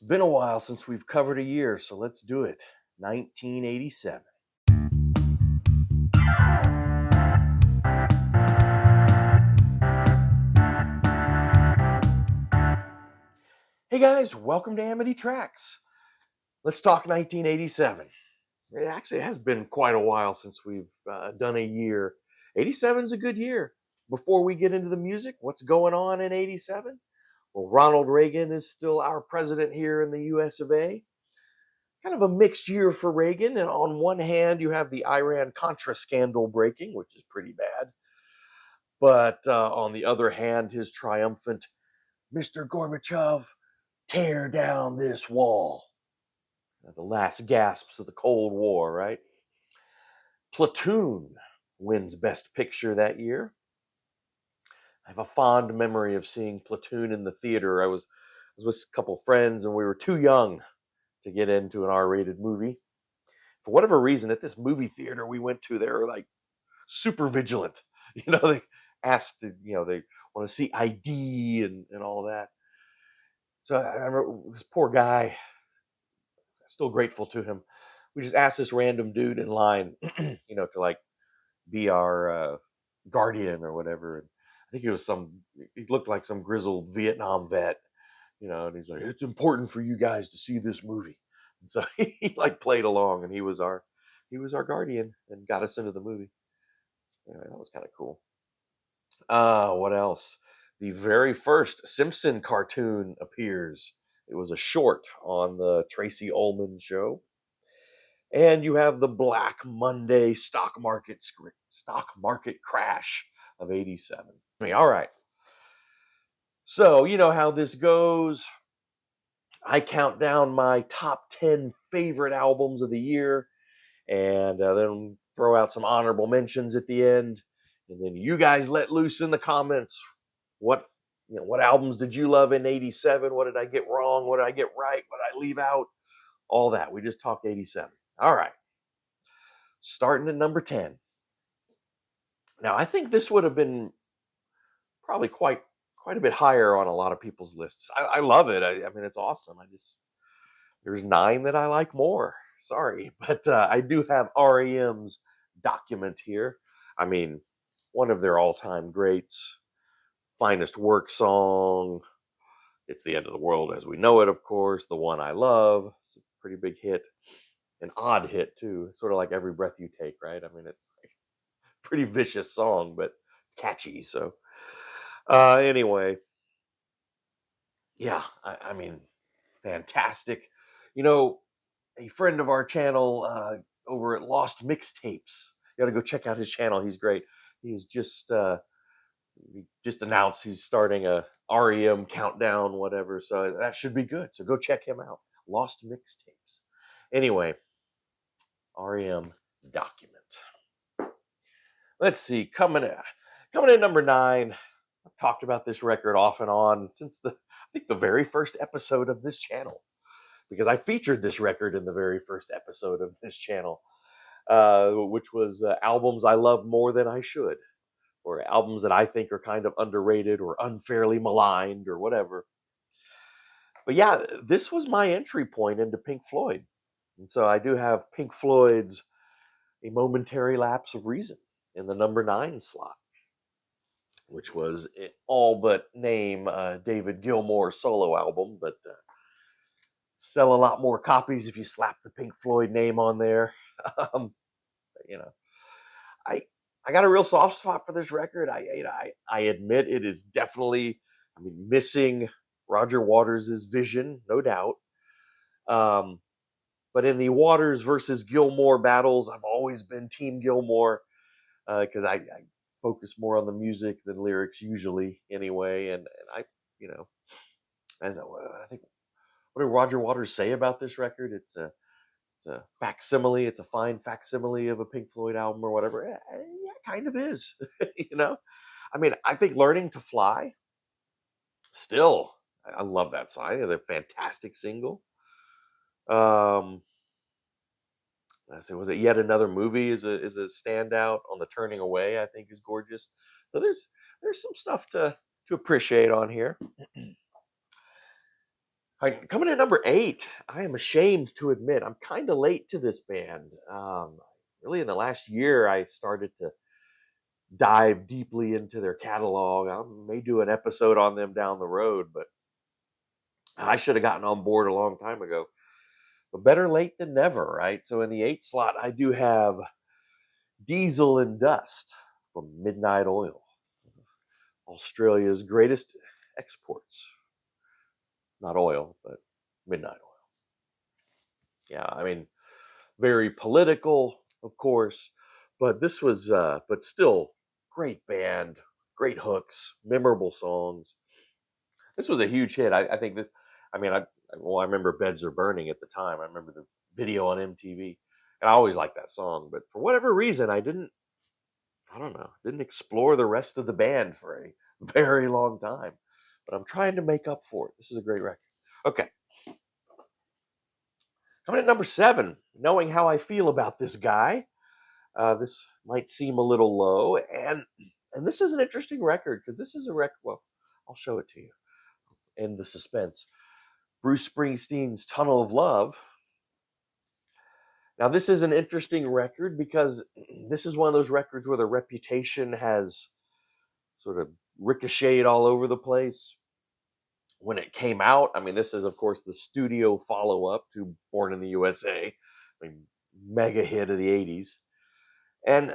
been a while since we've covered a year, so let's do it. 1987. Hey guys, welcome to Amity Tracks. Let's talk 1987. It actually has been quite a while since we've done a year. 87 is a good year. Before we get into the music, what's going on in 87? Well, Ronald Reagan is still our president here in the US of A. Kind of a mixed year for Reagan. And on one hand, you have the Iran-Contra scandal breaking, which is pretty bad. But on the other hand, his triumphant, Mr. Gorbachev, tear down this wall. The last gasps of the Cold War, right? Platoon wins Best Picture that year. I have a fond memory of seeing Platoon in the theater. I was with a couple friends, and we were too young to get into an R-rated movie. For whatever reason, at this movie theater we went to, they were like super vigilant. They asked, they want to see ID and all that. So I remember this poor guy, still grateful to him. We just asked this random dude in line, to like be our guardian or whatever. And I think he looked like some grizzled Vietnam vet, and he's like, it's important for you guys to see this movie. And so he like played along, and he was our guardian and got us into the movie. Anyway, that was kind of cool. What else? The very first Simpson cartoon appears. It was a short on the Tracy Ullman show. And you have the Black Monday stock market crash of 87. All right. So, you know how this goes. I count down my top 10 favorite albums of the year and then throw out some honorable mentions at the end. And then you guys let loose in the comments what albums did you love in 87? What did I get wrong? What did I get right? What did I leave out? All that. We just talked 87. All right. Starting at number 10. Now, I think this would have been probably quite a bit higher on a lot of people's lists. I love it. I mean, it's awesome. There's 9 that I like more. Sorry, but I do have REM's Document here. I mean, one of their all-time greats, finest work song. It's the End of the World as we know it, of course. The One I Love. It's a pretty big hit. An odd hit, too. Sort of like Every Breath You Take, right? I mean, it's like a pretty vicious song, but it's catchy. So, anyway, yeah, I mean, fantastic. A friend of our channel over at Lost Mixtapes. You got to go check out his channel. He's great. He's he just announced he's starting a REM countdown, whatever. So that should be good. So go check him out. Lost Mixtapes. Anyway, REM Document. Let's see. Coming in number 9. I've talked about this record off and on since I think the very first episode of this channel, because I featured this record in the very first episode of this channel, which was albums I love more than I should, or albums that I think are kind of underrated or unfairly maligned or whatever. But yeah, this was my entry point into Pink Floyd. And so I do have Pink Floyd's A Momentary Lapse of Reason in the number 9 slot, which was all but name David Gilmour's solo album, but sell a lot more copies if you slap the Pink Floyd name on there. um, I I got a real soft spot for this record. I admit it is definitely, missing Roger Waters' vision, no doubt. Um, but in the Waters versus Gilmour battles, I've always been Team Gilmour because I focus more on the music than lyrics usually, anyway. And I, you know, as I think, what did Roger Waters say about this record? It's a facsimile. It's a fine facsimile of a Pink Floyd album or whatever. Yeah, it kind of is. I think Learning to Fly, still, I love that song. It's a fantastic single. I say, was it Yet Another Movie is a standout on the Turning Away, I think is gorgeous. So there's some stuff to appreciate on here. Coming in number 8, I am ashamed to admit I'm kind of late to this band. Really, in the last year, I started to dive deeply into their catalog. I may do an episode on them down the road, but I should have gotten on board a long time ago. But better late than never, right? So in the 8 slot, I do have Diesel and Dust from Midnight Oil, Australia's greatest exports. Not oil, but Midnight Oil. Yeah, I mean, very political, of course, but this was, but still, great band, great hooks, memorable songs. This was a huge hit. I think this. I mean, I remember "Beds Are Burning" at the time. I remember the video on MTV, and I always liked that song. But for whatever reason, I didn't. I don't know. Didn't explore the rest of the band for a very long time. But I'm trying to make up for it. This is a great record. Okay, coming at number 7. Knowing how I feel about this guy, this might seem a little low, and this is an interesting record because this is a record. Well, I'll show it to you. End the suspense. Bruce Springsteen's Tunnel of Love. Now, this is an interesting record because this is one of those records where the reputation has sort of ricocheted all over the place. When it came out, I mean, this is, of course, the studio follow up to Born in the USA, I mean, mega hit of the 80s. And,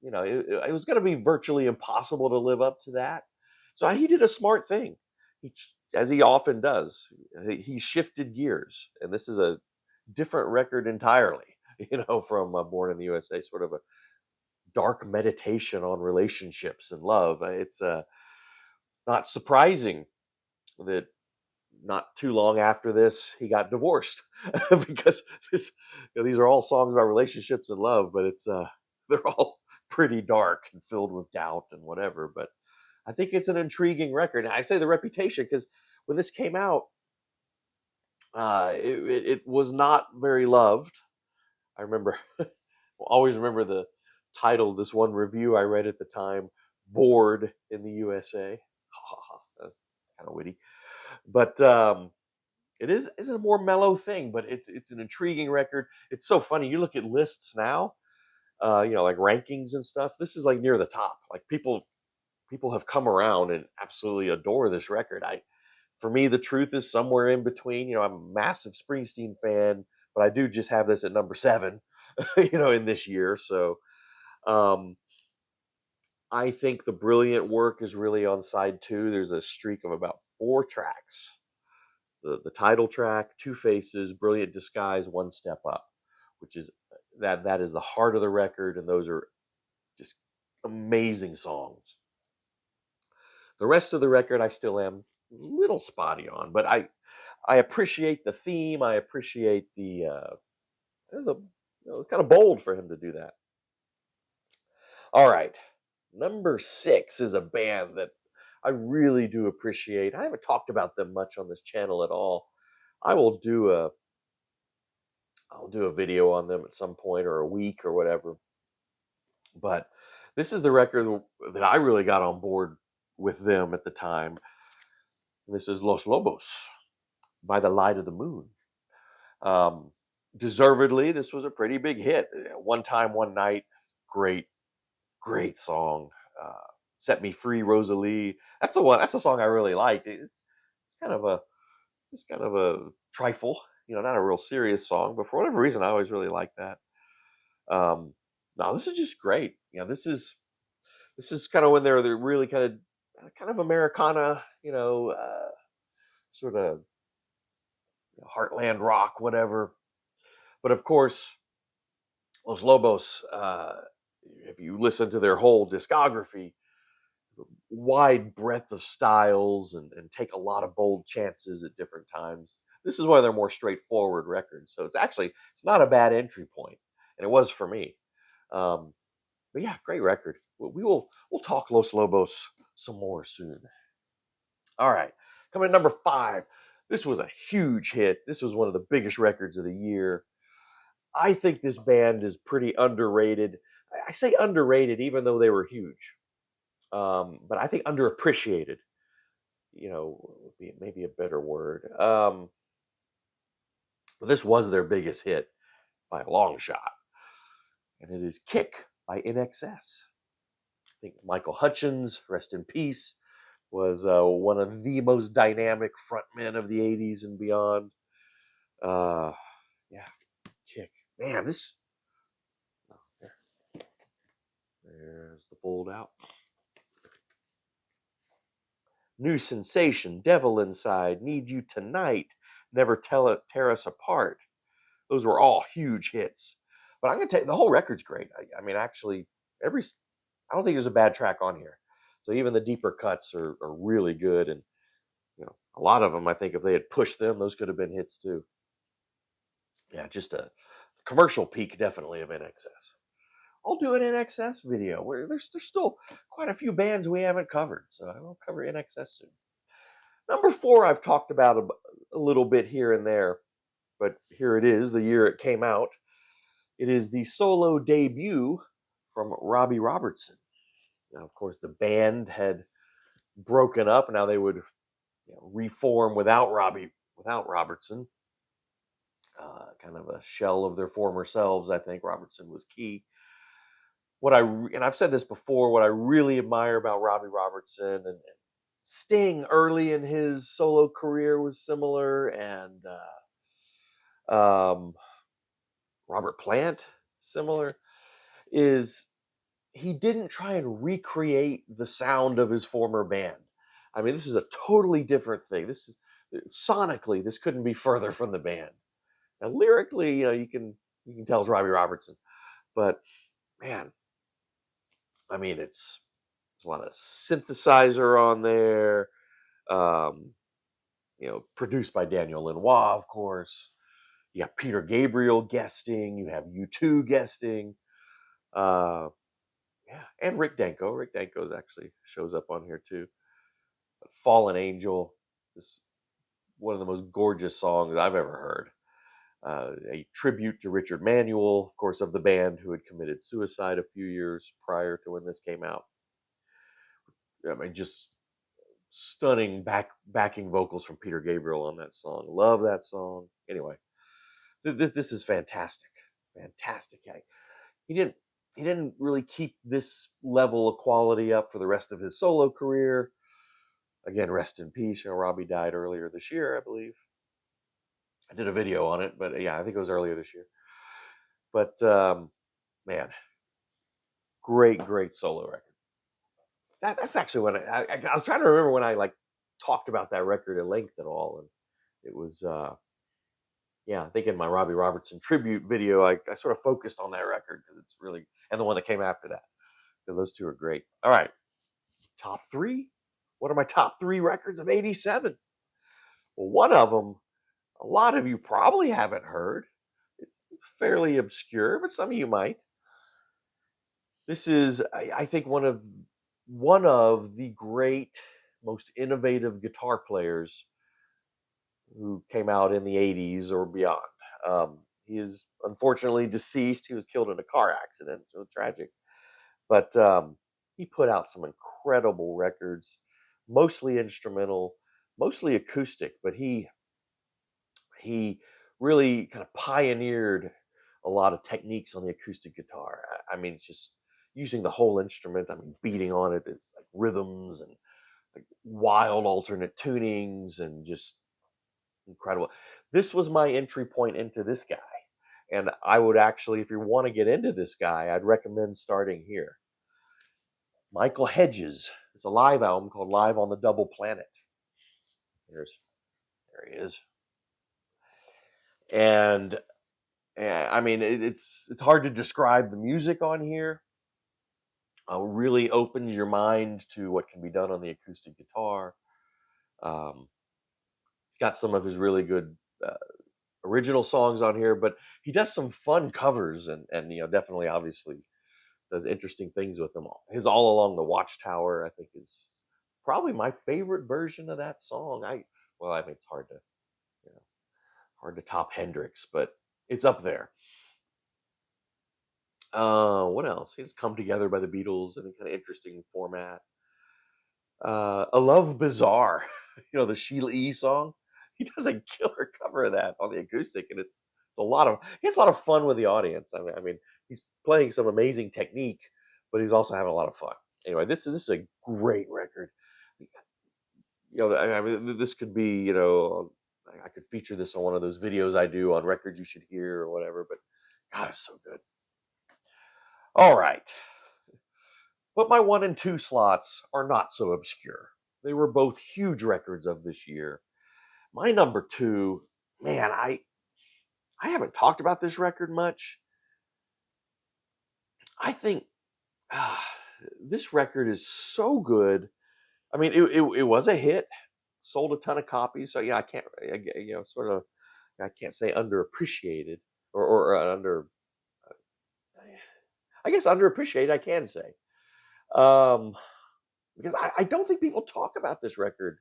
it was going to be virtually impossible to live up to that. So he did a smart thing. As he often does, he shifted gears. And this is a different record entirely, from Born in the USA, sort of a dark meditation on relationships and love. It's not surprising that not too long after this he got divorced because these are all songs about relationships and love, but it's they're all pretty dark and filled with doubt and whatever. But I think it's an intriguing record. And I say the reputation because when this came out, it was not very loved. I remember, always remember the title of this one review I read at the time, "Bored in the USA." That's kind of witty, but it is a more mellow thing. But it's an intriguing record. It's so funny. You look at lists now, like rankings and stuff. This is like near the top. Like people have come around and absolutely adore this record. For me, the truth is somewhere in between. I'm a massive Springsteen fan, but I do just have this at number 7, in this year. So um, I think the brilliant work is really on side 2. There's a streak of about 4 tracks. The title track, Two Faces, Brilliant Disguise, One Step Up, which is that is the heart of the record, and those are just amazing songs. The rest of the record, I still am a little spotty on, but I appreciate the theme. I appreciate the kind of bold for him to do that. All right, number 6 is a band that I really do appreciate. I haven't talked about them much on this channel at all. I will do I'll do a video on them at some point or a week or whatever. But this is the record that I really got on board with them at the time. This is Los Lobos, By the Light of the Moon. Um, Deservedly, this was a pretty big hit. One Time, One Night, great, great song. Uh, Set Me Free, Rosalie. That's the one. That's the song I really liked. It's kind of a trifle, not a real serious song, but for whatever reason, I always really liked that. Um, no, this is just great. This is kind of when they're really kind of Americana, sort of heartland rock, whatever. But of course, Los Lobos, if you listen to their whole discography, wide breadth of styles and take a lot of bold chances at different times. This is one of their more straightforward records. So it's not a bad entry point, and it was for me. Um, but yeah, great record. We'll talk Los Lobos some more soon. All right, coming at number 5. This was a huge hit. This was one of the biggest records of the year. I think this band is pretty underrated. I say underrated even though they were huge, but I think underappreciated. You know, would be maybe a better word. But this was their biggest hit by a long shot, and it is "Kick" by NXS. I think Michael Hutchins, rest in peace, was one of the most dynamic frontmen of the '80s and beyond. Uh, yeah, "Kick." Man, this. Oh, there's the fold out. "New Sensation," "Devil Inside," "Need You Tonight," "Never Tear Us Apart." Those were all huge hits. But I'm gonna tell you, the whole record's great. I mean, actually, every I don't think there's a bad track on here. So even the deeper cuts are really good, and a lot of them, I think, if they had pushed them, those could have been hits too. Yeah, just a commercial peak, definitely, of NXS. I'll do an NXS video. Where there's still quite a few bands we haven't covered, so I will cover NXS soon. Number 4, I've talked about a little bit here and there, but here it is, the year it came out. It is the solo debut from Robbie Robertson. Now, of course, the band had broken up. Now they would reform without Robertson. Kind of a shell of their former selves. I think Robertson was key. And I've said this before, what I really admire about Robbie Robertson and Sting early in his solo career was similar, and Robert Plant similar, is he didn't try and recreate the sound of his former band. I mean, this is a totally different thing. This is sonically, this couldn't be further from the band. Now, lyrically, you can tell it's Robbie Robertson, but man, I mean, it's a lot of synthesizer on there. Um, produced by Daniel Lanois, of course. You have Peter Gabriel guesting. You have U2 guesting. Uh, yeah, and Rick Danko. Rick Danko's actually shows up on here too. But "Fallen Angel" is one of the most gorgeous songs I've ever heard. A tribute to Richard Manuel, of course, of the band, who had committed suicide a few years prior to when this came out. I mean, just stunning backing vocals from Peter Gabriel on that song. Love that song. Anyway, this is fantastic, fantastic. He didn't he didn't really keep this level of quality up for the rest of his solo career. Again, rest in peace. Robbie died earlier this year, I believe. I did a video on it, but yeah, I think it was earlier this year. But man, great solo record. That's actually when I was trying to remember when I talked about that record at length at all, and it was yeah, I think in my Robbie Robertson tribute video, I sort of focused on that record because it's really, and the one that came after that, because those two are great. All right, top 3. What are my top 3 records of '87? Well, one of them, a lot of you probably haven't heard. It's fairly obscure, but some of you might. This is, I think, one of the great, most innovative guitar players who came out in the '80s or beyond. He is unfortunately deceased. He was killed in a car accident. So tragic. But he put out some incredible records, mostly instrumental, mostly acoustic. But he really kind of pioneered a lot of techniques on the acoustic guitar. I mean, it's just using the whole instrument. I mean, beating on it is like rhythms and like wild alternate tunings and just incredible. This was my entry point into this guy. And I would actually, if you want to get into this guy, I'd recommend starting here. Michael Hedges. It's a live album called Live on the Double Planet. There he is. And I mean, it's hard to describe the music on here. Really opens your mind to what can be done on the acoustic guitar. Um, he's got some of his really good original songs on here, but he does some fun covers and definitely, obviously, does interesting things with them. His "All Along the Watchtower," I think, is probably my favorite version of that song. I mean, it's you know, hard to top Hendrix, but it's up there. What else? It's "Come Together" by the Beatles in a kind of interesting format. "A Love Bizarre." the Sheila E. song. He does a killer cover of that on the acoustic, and it's a lot of he has a lot of fun with the audience. I mean, he's playing some amazing technique, but he's also having a lot of fun. Anyway, this is a great record. I mean, this could be, I could feature this on one of those videos I do on records you should hear or whatever. But God, it's so good. All right, but my one and two slots are not so obscure. They were both huge records of this year. My number two, man, I haven't talked about this record much. I think ah, this record is so good. I mean, it was a hit, sold a ton of copies. So yeah, I can't, sort of, I can't say underappreciated or under. I guess underappreciated. I can say um, because I don't think people talk about this record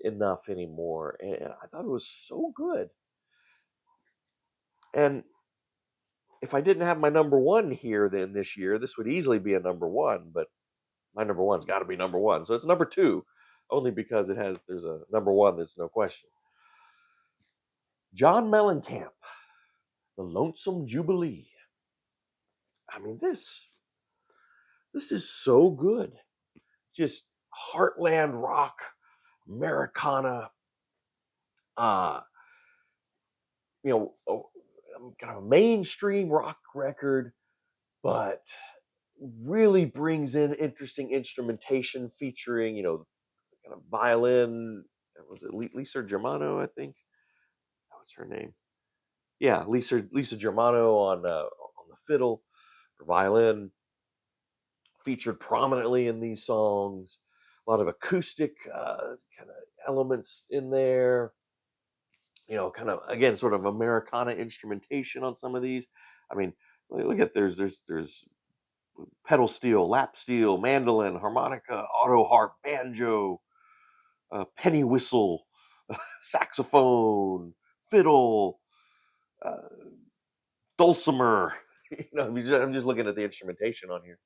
enough anymore, and I thought it was so good. And if I didn't have my number one here then this year, this would easily be a number one. But my number one's got to be number one, so it's number two, only because there's a number one. There's no question. John Mellencamp, The Lonesome Jubilee. I mean, this is so good. Just heartland rock, Americana, uh, kind of a mainstream rock record, but really brings in interesting instrumentation featuring, kind of violin. Was it Lisa Germano? I think what's her name? Yeah, Lisa Germano on the fiddle or violin, featured prominently in these songs. A lot of acoustic kind of elements in there. Kind of again, sort of Americana instrumentation on some of these. I mean, look at there's pedal steel, lap steel, mandolin, harmonica, auto harp, banjo, penny whistle, saxophone, fiddle, uh, dulcimer. I'm just looking at the instrumentation on here.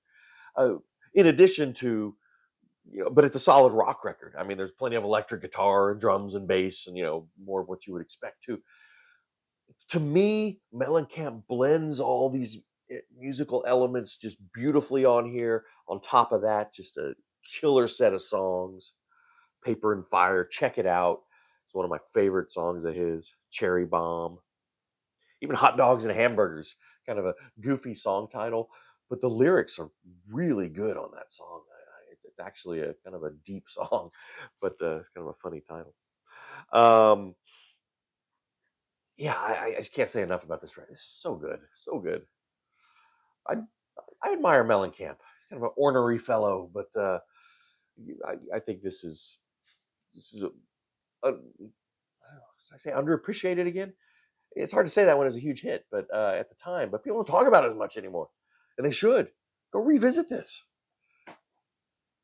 In addition to, but it's a solid rock record. I mean, there's plenty of electric guitar and drums and bass, and more of what you would expect too. To me, Mellencamp blends all these musical elements just beautifully on here. On top of that, just a killer set of songs. Paper and Fire, check it out. It's one of my favorite songs of his. Cherry Bomb, even Hot Dogs and Hamburgers, kind of a goofy song title, but the lyrics are really good on that song. It's actually a kind of a deep song, but it's kind of a funny title. Um, yeah, I just can't say enough about this record. This is so good, so good. I I admire Mellencamp. He's kind of an ornery fellow, but I think this is a I say underappreciated again. It's hard to say that one is a huge hit, but at the time, but people don't talk about it as much anymore, and they should go revisit this.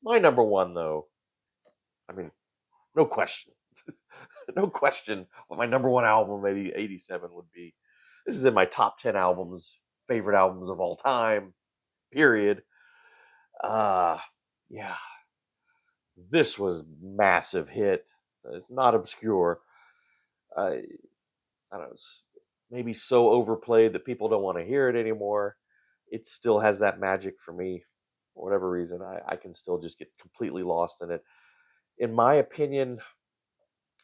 My number one, though, I mean, no question, no question, what my number one album, maybe '87, would be. This is in my top 10 albums, favorite albums of all time. Period. Uh yeah, this was massive hit. It's not obscure. I I don't know, maybe so overplayed that people don't want to hear it anymore. It still has that magic for me. For whatever reason, I can still just get completely lost in it. In my opinion,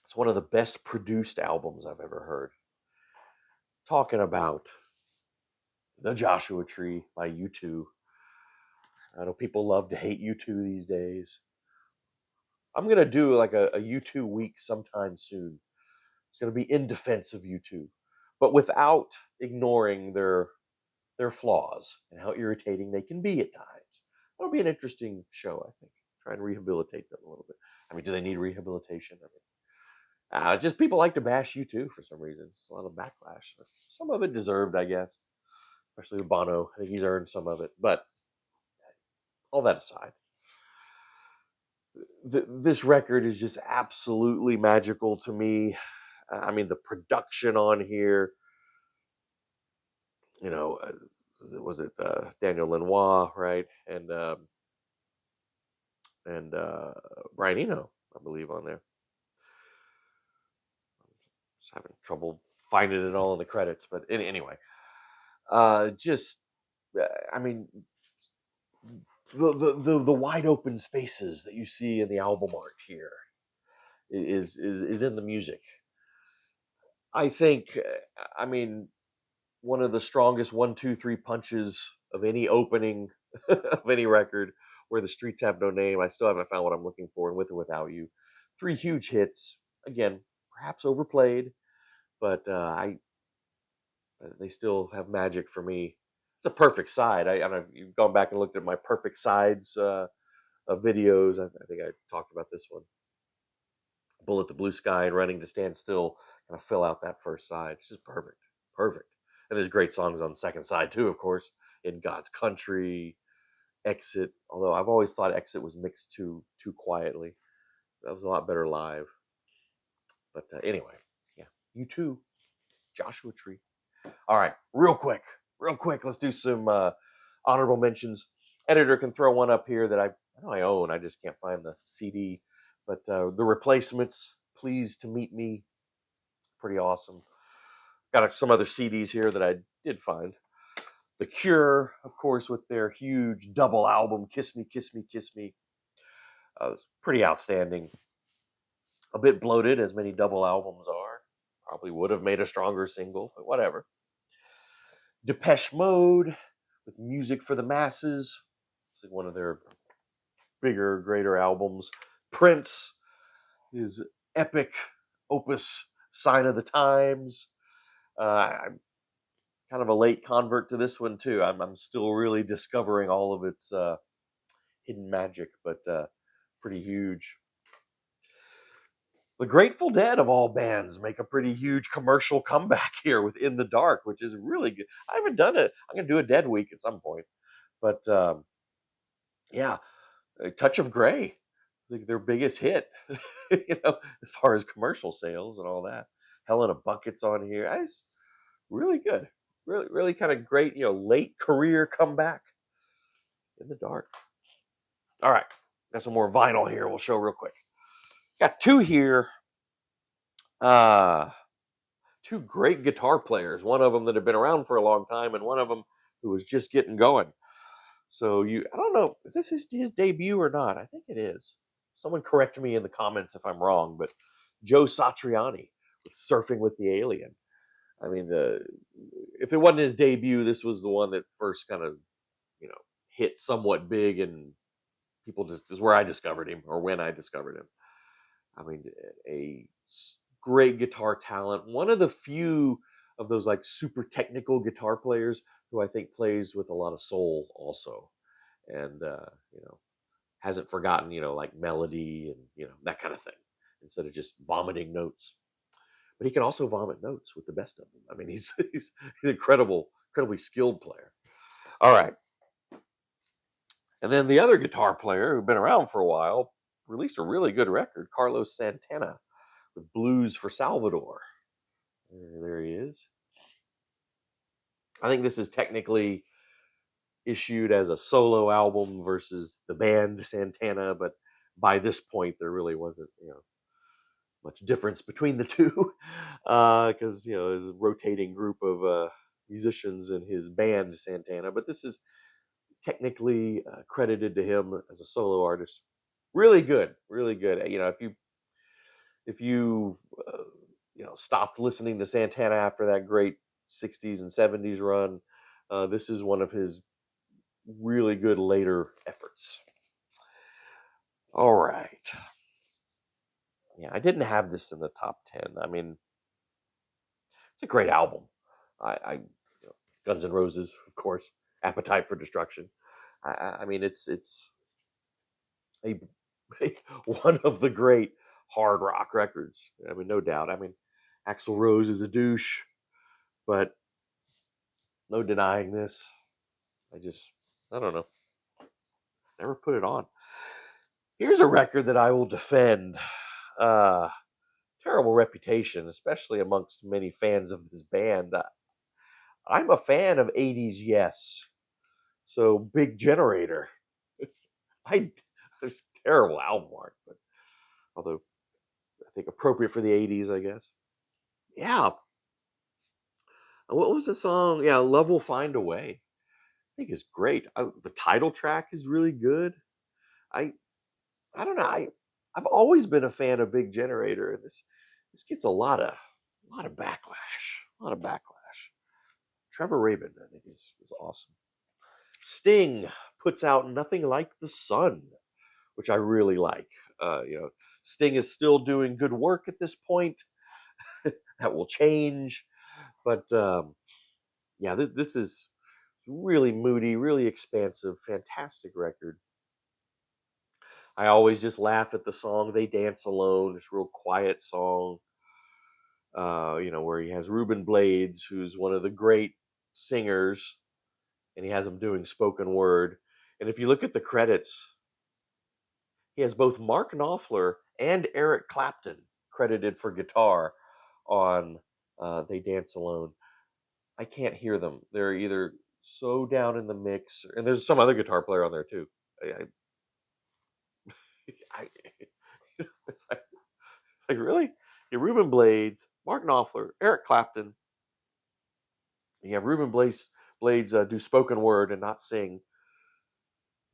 it's one of the best produced albums I've ever heard. Talking about The Joshua Tree by U2. I know people love to hate U2 these days. I'm going to do like a U2 week sometime soon. It's going to be in defense of U2, but without ignoring their flaws and how irritating they can be at times. That'll be an interesting show, I think. Try and rehabilitate them a little bit. I mean, do they need rehabilitation? I mean, just people like to bash U2 for some reason. It's a lot of backlash. Some of it deserved, I guess, especially with Bono. I think he's earned some of it. But all that aside, this record is just absolutely magical to me. I mean, the production on here, you know, was it Daniel Lanois, right? And Brian Eno, I believe, on there. Just having trouble finding it all in the credits. But anyway, just I mean, the wide open spaces that you see in the album art here is in the music. I think, I mean, one of the strongest one, two, three punches of any opening of any record, where the streets have no name. I still haven't found what I'm looking for, and with or without you, three huge hits. Again, perhaps overplayed, but I they still have magic for me. It's a perfect side. I don't know if you've gone back and looked at my perfect sides of videos. I think I talked about this one. Bullet the Blue Sky and Running to Stand Still kind of fill out that first side. It's just perfect. Perfect. And there's great songs on the second side too, of course. In God's Country, Exit. Although I've always thought Exit was mixed too quietly. That was a lot better live. But anyway, yeah. You too, Joshua Tree. All right, real quick. Let's do some honorable mentions. Editor can throw one up here that I know I own. I just can't find the CD. But The Replacements, Pleased to Meet Me, pretty awesome. Got some other CDs here that I did find. The Cure, of course, with their huge double album, Kiss Me, Kiss Me, Kiss Me. It's pretty outstanding. A bit bloated, as many double albums are. Probably would have made a stronger single, but whatever. Depeche Mode, with Music for the Masses. It's like one of their bigger, greater albums. Prince, his epic opus, Sign of the Times. I'm kind of a late convert to this one too. I'm still really discovering all of its hidden magic, but pretty huge. The Grateful Dead of all bands make a pretty huge commercial comeback here with In the Dark, which is really good. I haven't done it. I'm gonna do a Dead week at some point, but yeah, a Touch of Grey, like their biggest hit, as far as commercial sales and all that. Helena Bucket's on here. It's really good, really kind of great. Late career comeback. In the Dark. All right, got some more vinyl here. We'll show real quick. Got two here. Uh, Two great guitar players. One of them that had been around for a long time, and one of them who was just getting going. So I don't know, is this his debut or not? I think it is. Someone correct me in the comments if I'm wrong, but Joe Satriani with Surfing with the Alien. I mean, if it wasn't his debut, this was the one that first kind of, hit somewhat big, and people just is where I discovered him, or when I discovered him. I mean, a great guitar talent. One of the few of those like super technical guitar players who I think plays with a lot of soul also, and hasn't forgotten like melody and that kind of thing, instead of just vomiting notes. But he can also vomit notes with the best of them. I mean, he's incredibly skilled player. All right, and then the other guitar player who'd been around for a while released a really good record, Carlos Santana, with Blues for Salvador. There he is. I think this is technically issued as a solo album versus the band Santana, but by this point there really wasn't much difference between the two, because there's a rotating group of musicians in his band Santana. But this is technically credited to him as a solo artist. Really good, really good. If you stopped listening to Santana after that great 60s and 70s run, this is one of his really good later efforts. All right. Yeah, I didn't have this in the top 10. I mean, it's a great album. I Guns N' Roses, of course. Appetite for Destruction. I mean, it's a one of the great hard rock records. I mean, no doubt. I mean, Axl Rose is a douche, but no denying this. I don't know. Never put it on. Here's a record that I will defend. Uh, Terrible reputation, especially amongst many fans of this band. I'm a fan of 80s Yes. So Big Generator. I It's terrible album art, but although I think appropriate for the 80s, I guess. Yeah. What was the song? Yeah, Love Will Find a Way. I think it's great. The title track is really good. I I don't know. I've always been a fan of Big Generator. This gets a lot of backlash. A lot of backlash. Trevor Rabin, I think, is awesome. Sting puts out Nothing Like the Sun, which I really like. Sting is still doing good work at this point. That will change, but yeah, this is really moody, really expansive, fantastic record. I always just laugh at the song "They Dance Alone." This real quiet song, where he has Ruben Blades, who's one of the great singers, and he has him doing spoken word. And if you look at the credits, he has both Mark Knopfler and Eric Clapton credited for guitar on "They Dance Alone." I can't hear them. They're either so down in the mix, and there's some other guitar player on there too. I, it's like really, you Ruben Blades, Mark Knopfler, Eric Clapton. You have Blades do spoken word and not sing,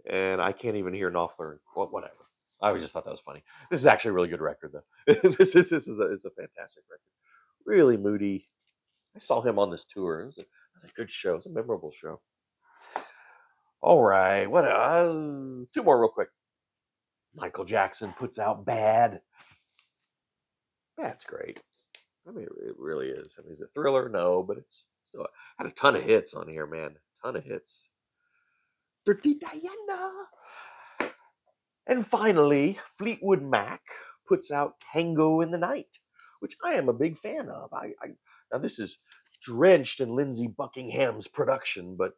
and I can't even hear Knopfler. Well, whatever. I always just thought that was funny. This is actually a really good record, though. This is a fantastic record. Really moody. I saw him on this tour. It was a good show. It was a memorable show. All right, what? Two more real quick. Michael Jackson puts out Bad. Bad's great. I mean, it really is. I mean, is it Thriller? No, but it's still had a ton of hits on here, man. Ton of hits. Dirty Diana. And finally, Fleetwood Mac puts out Tango in the Night, which I am a big fan of. Now this is drenched in Lindsey Buckingham's production, but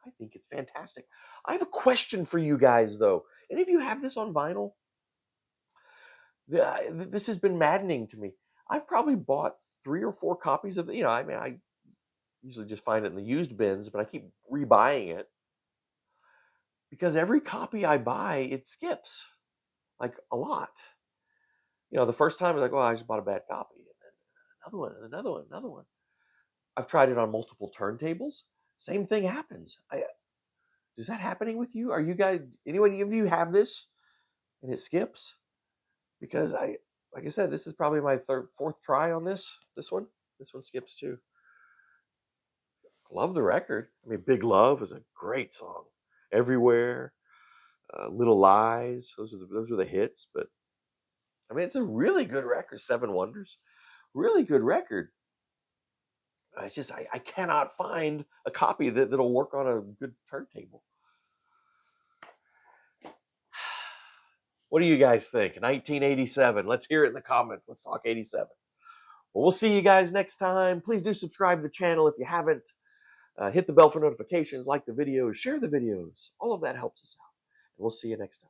I think it's fantastic. I have a question for you guys, though. Any of you have this on vinyl? This has been maddening to me. I've probably bought 3 or 4 copies of it. I mean, I usually just find it in the used bins, but I keep rebuying it because every copy I buy, it skips like a lot. The first time I was like, "Oh, I just bought a bad copy," and then another one, and another one, another one. I've tried it on multiple turntables. Same thing happens. Is that happening with you? Are you guys? Anyone of you have this and it skips? Because like I said, this is probably my fourth try on this. This one, skips too. Love the record. I mean, Big Love is a great song. Everywhere, Little Lies. Those are the hits. But I mean, it's a really good record. Seven Wonders, really good record. It's just I cannot find a copy that'll work on a good turntable. What do you guys think? 1987. Let's hear it in the comments. Let's talk 87. Well, we'll see you guys next time. Please do subscribe to the channel if you haven't. Hit the bell for notifications, like the videos, share the videos. All of that helps us out. And we'll see you next time.